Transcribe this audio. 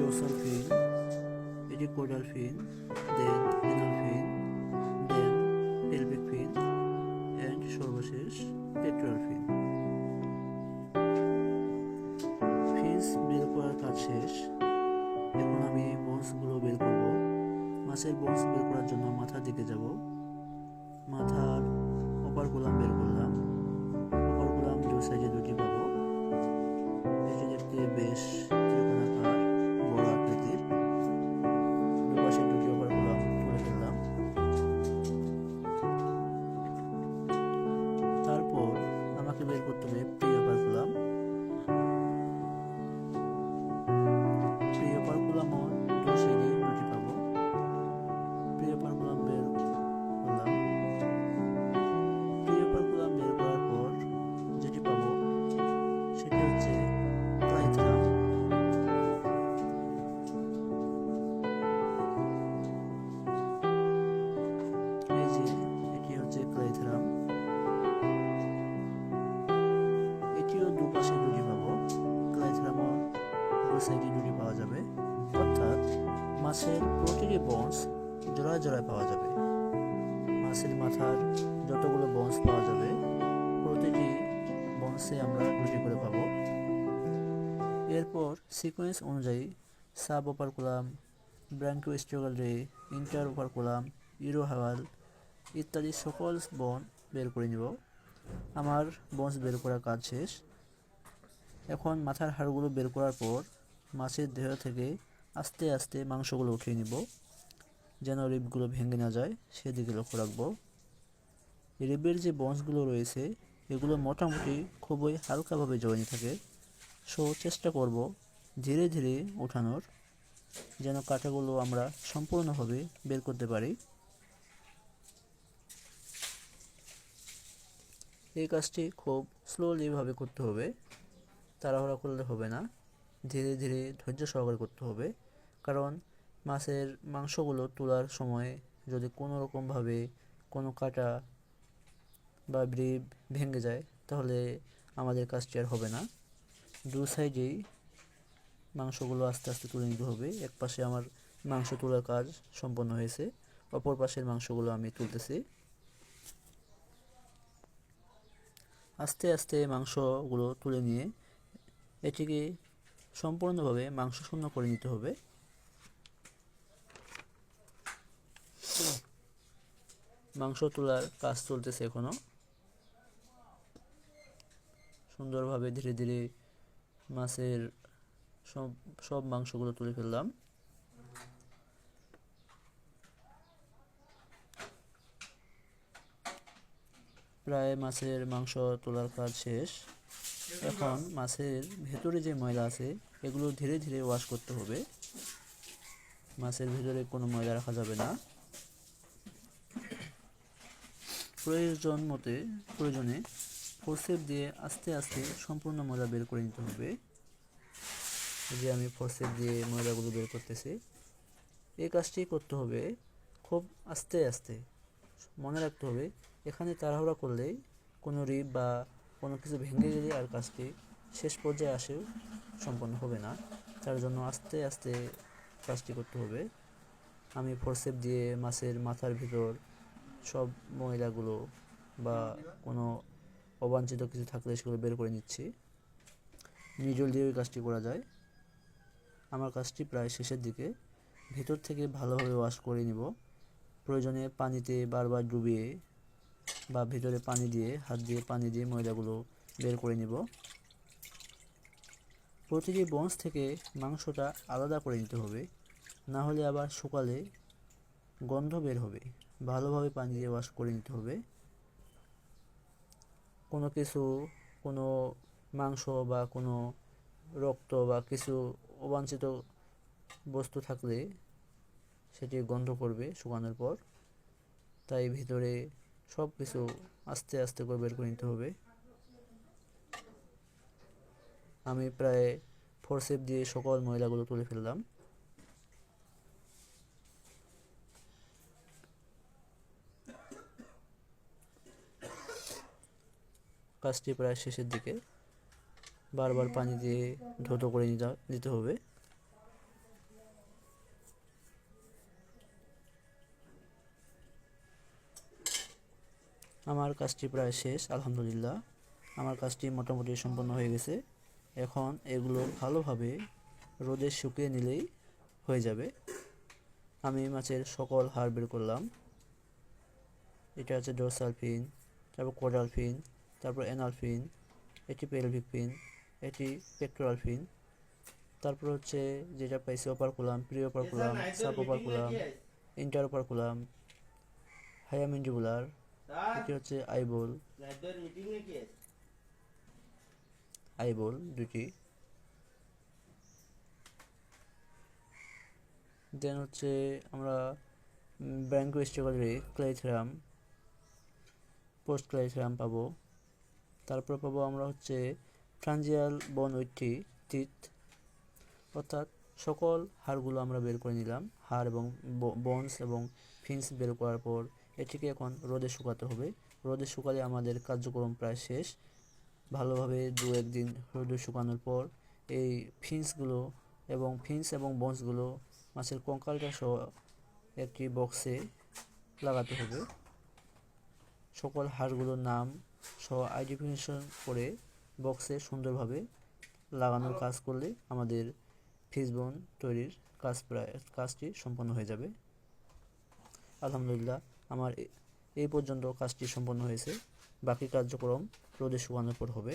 dorsal fin, epicaudal fin, then anal fin, then pelvic fin, and সর্বশেষ pectoral fin. ফিন্স বের করার কাজ শেষ। এখন আমি বোনসগুলো বের করব। মাছের বোনস বের করার জন্য মাথার দিকে যাব। মাথার অপারকুলাম বের করলাম। অপারকুলাম দু সাইডে দুটি পাবো। এটি দেখতে বেশ ত্রিকোণাকার, বড় আকৃতির। দুপাশে দুটি অপারকুলাম তুলে ফেললাম। তারপর আমাকে বের করতে হবে প্রি অপারকুলাম। প্রি অপারকুলামও দু সাইডে দুটি পাবো। প্রি অপারকুলাম বের করলাম। প্রি অপারকুলাম বের করার পর যেটি পাবো সেটি হচ্ছে ক্লাইথেরাম। এই যে এটি হচ্ছে ক্লাইথেরাম। এটিও দুপাশে দুটি পাবো। ক্লাইথেরামও দু সাইডে দুটি পাওয়া যাবে, অর্থাৎ মাছের প্রতিটি বোনস জোড়ায় জোড়ায় পাওয়া যাবে। মাছের মাথার যতগুলো বোনস পাওয়া যাবে প্রতিটি বোনসে আমরা দুটি করে পাবো। এরপর সিকোয়েন্স অনুযায়ী সাব অপারকুলাম, ব্রাঙ্কিওস্টিয়াল রে, ইন্টার অপারকুলাম, ইউরোহাভাল ইত্যাদি সকল বোন বের করে নিব। আমার বোনস বের করার কাজ শেষ। এখন মাথার হাড়গুলো বের করার পর মাছের দেহ থেকে আস্তে আস্তে মাংসগুলো উঠিয়ে নিব, যেন রিবগুলো ভেঙে না যায় সেদিকে লক্ষ্য রাখবো। রিবের যে বোনসগুলো রয়েছে এগুলো মোটামুটি খুবই হালকাভাবে জয়েন থাকে, সো চেষ্টা করব ধীরে ধীরে ওঠানোর, যেন কাঁটাগুলো আমরা সম্পূর্ণভাবে বের করতে পারি। এই কাজটি খুব স্লোলিভাবে করতে হবে, তাড়াহুড়া করলে হবে না, ধীরে ধীরে ধৈর্য সহকারে করতে হবে। কারণ মাছের মাংসগুলো তোলার সময় যদি কোনো রকমভাবে কোনো কাঁটা বা রিব ভেঙে যায় তাহলে আমাদের কাজটি আর হবে না। দু সাইডেই মাংসগুলো আস্তে আস্তে তুলে নিতে হবে। এক পাশে আমার মাংস তোলার কাজ সম্পন্ন হয়েছে, অপর পাশের মাংসগুলো আমি তুলতেছি। আস্তে আস্তে মাংসগুলো তুলে নিয়ে এটিকে সম্পূর্ণভাবে মাংস শূন্য করে নিতে হবে। মাংস তোলার কাজ চলতেছে এখনো। সুন্দরভাবে ধীরে ধীরে মাছের সব মাংসগুলো তুলে ফেললাম। প্রায় মাছের মাংস তোলার কাজ শেষ। এখন মাছের ভেতরে যে ময়লা আছে এগুলো ধীরে ধীরে ওয়াশ করতে হবে। মাছের ভেতরে কোনো ময়লা রাখা যাবে না। প্রয়োজনে ফোর্সেপ দিয়ে আস্তে আস্তে সম্পূর্ণ ময়লা বের করে নিতে হবে। এই যে আমি ফোর্সেপ দিয়ে ময়লাগুলো বের করতেছি। এই কাজটি করতে হবে খুব আস্তে আস্তে। মনে রাখতে হবে এখানে তাড়াহুড়া করলেই কোনো রিব বা কোনো কিছু ভেঙে গেলে আর কাজটি শেষ পর্যায়ে আসেও সম্পন্ন হবে না। তার জন্য আস্তে আস্তে কাজটি করতে হবে। আমি ফোর্সেপ দিয়ে মাছের মাথার ভিতর সব ময়লাগুলো বা কোনো অবাঞ্ছিত কিছু থাকলে সেগুলো বের করে নিচ্ছি। নিডল দিয়ে ওই কাজটি করা যায়। আমার কাজটি প্রায় শেষের দিকে। ভিতর থেকে ভালোভাবে ওয়াশ করে নিব। প্রয়োজনে পানিতে বারবার ডুবিয়ে বা ভিতরে পানি দিয়ে হাত দিয়ে পানি দিয়ে ময়লাগুলো বের করে নিব। প্রতিটি বোনস থেকে মাংসটা আলাদা করে নিতে হবে, না হলে আবার শুকালে গন্ধ বের হবে। ভালোভাবে পানি দিয়ে ওয়াশ করে নিতে হবে। কোনো মাংস বা কোনো রক্ত বা কিছু অবাঞ্ছিত বস্তু থাকলে সেটি গন্ধ করবে শুকানোর পর। তাই ভিতরে সব কিছু আস্তে আস্তে করে বের করে নিতে হবে। আমি প্রায় ফোর্সেপ দিয়ে সকল ময়লাগুলো তুলে ফেললাম। কাজটি প্রায় শেষের দিকে। বারবার পানি দিয়ে ধৌত করে নিতে হবে। আমার কাজটি প্রায় শেষ, আলহামদুলিল্লাহ। আমার কাজটি মোটামুটি সম্পন্ন হয়ে গেছে। এখন এগুলো ভালোভাবে রোদে শুকিয়ে নিলেই হয়ে যাবে। আমি মাছের সকল হাড় বের করলাম। এটা হচ্ছে ডোরসাল ফিন, তারপর কোডাল ফিন, তারপর অ্যানাল ফিন, এটি পেলভিক ফিন, এটি পেক্টোরাল ফিন, তারপর হচ্ছে যেটা পাইছি অপারকুলাম, প্রি অপারকুলাম, সাব অপারকুলাম, ইন্টার অপারকুলাম, হায়ামেন্ডিবুলার, এটি হচ্ছে আইবোল, আইবোল দুটি। দেন হচ্ছে আমরা ব্র্যাঙ্কোস্টিকলারি ক্লাইথেরাম, পোস্ট ক্লাইথেরাম পাবো। তারপর পাবো আমরা হচ্ছে ট্রানজিয়াল বোন উইথ টিথ, অর্থাৎ সকল হাড়গুলো আমরা বের করে নিলাম। হাড় এবং বোনস এবং ফিন্স বের করার পর এটিকে এখন রোদে শুকাতে হবে। রোদে শুকালে আমাদের কার্যক্রম প্রায় শেষ। ভালোভাবে 2-1 দিন রোদে শুকানোর পর এই ফিন্স এবং বোনসগুলো মাছের কঙ্কালটা সহ একটি বক্সে লাগাতে হবে। সকল হাড়গুলোর নাম সহ আইডেন্টিফিকেশন করে বক্সে সুন্দরভাবে লাগানোর কাজ করলে আমাদের ফিশবোন তৈরির কাজটি সম্পন্ন হয়ে যাবে। আলহামদুলিল্লাহ, আমার এই পর্যন্ত কাজটি সম্পন্ন হয়েছে। বাকি কার্যক্রম রোদে শুকানোর পর হবে।